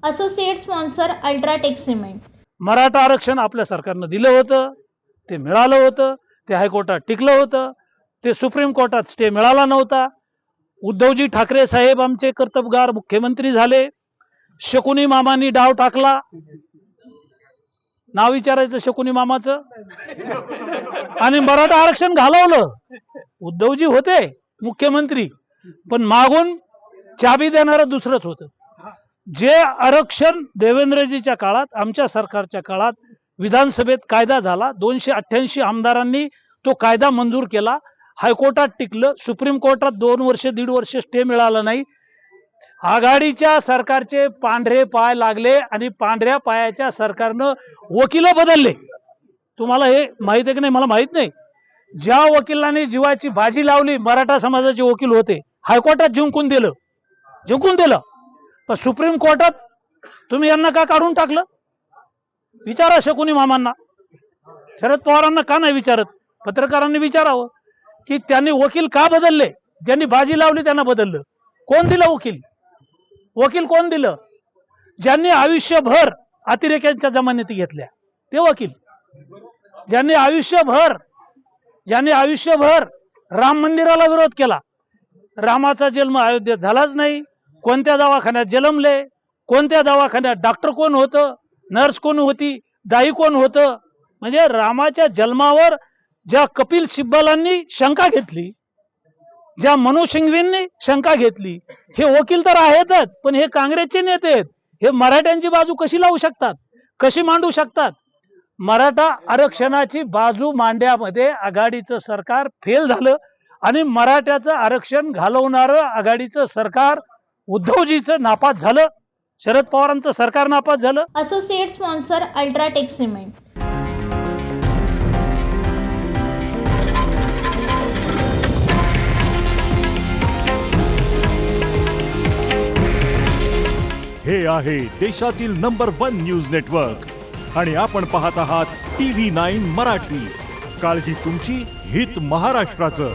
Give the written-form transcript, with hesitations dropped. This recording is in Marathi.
Associate sponsor UltraTech cement. Maratha आरक्षण आपल्या सरकारनं दिलं होतं, ते मिळालं होतं, ते हायकोर्टात टिकलं होतं, ते सुप्रीम कोर्टात स्टे मिळाला नव्हता। उद्धवजी ठाकरे साहेब आमचे कर्तबगार मुख्यमंत्री झाले। शकुनी मामांनी डाव टाकला, नाव विचारायचं शकुनी मामाचं, आणि मराठा आरक्षण घालवलं। उद्धवजी होते मुख्यमंत्री, पण मागून चाबी देणारं दुसरंच होतं। जे आरक्षण देवेंद्रजीच्या काळात, आमच्या सरकारच्या काळात विधानसभेत कायदा झाला, 288 आमदारांनी तो कायदा मंजूर केला, हायकोर्टात टिकलं, सुप्रीम कोर्टात 2 वर्ष 1.5 वर्ष स्टे मिळाला नाही। आघाडीच्या सरकारचे पांढरे पाय लागले आणि पांढऱ्या पायाच्या सरकारनं वकील बदलले। तुम्हाला हे माहिती आहे की नाही मला माहित नाही। ज्या वकिलांनी जीवाची बाजी लावली, मराठा समाजाचे वकील होते, हायकोर्टात जिंकून दिलं, पण सुप्रीम कोर्टात तुम्ही यांना का काढून टाकलं? विचारा शकुनी मामांना, शरद पवारांना का नाही विचारत? पत्रकारांनी विचारावं की त्यांनी वकील का बदलले? ज्यांनी बाजी लावली त्यांना बदललं। कोण दिलं वकील कोण दिलं? ज्यांनी आयुष्यभर अतिरेक्यांच्या जमानती घेतल्या ते वकील। ज्यांनी आयुष्यभर राम मंदिराला विरोध केला, रामाचा जन्म अयोध्येत झालाच नाही, कोणत्या दवाखान्यात जन्मले, कोणत्या दवाखान्यात डॉक्टर कोण होतं, नर्स कोण होती, दाई कोण होतं, म्हणजे रामाच्या जन्मावर ज्या कपिल सिब्बलांनी शंका घेतली, ज्या मनोज सिंघवींनी शंका घेतली, हे वकील तर आहेतच, पण हे काँग्रेसचे नेते आहेत। हे मराठ्यांची बाजू कशी लावू शकतात, कशी मांडू शकतात? मराठा आरक्षणाची बाजू मांडण्यामध्ये आघाडीचं सरकार फेल झालं आणि मराठ्याचं आरक्षण घालवणारं आघाडीचं सरकार उद्धवजीचं नापास झालं, शरद पवारांचं सरकार नापास झालं। Associate sponsor UltraTech cement. हे आहे देशातील नंबर 1 न्यूज नेटवर्क आणि आपण पाहत आहात TV9 मराठी। काळजी तुमची, हित महाराष्ट्राचं।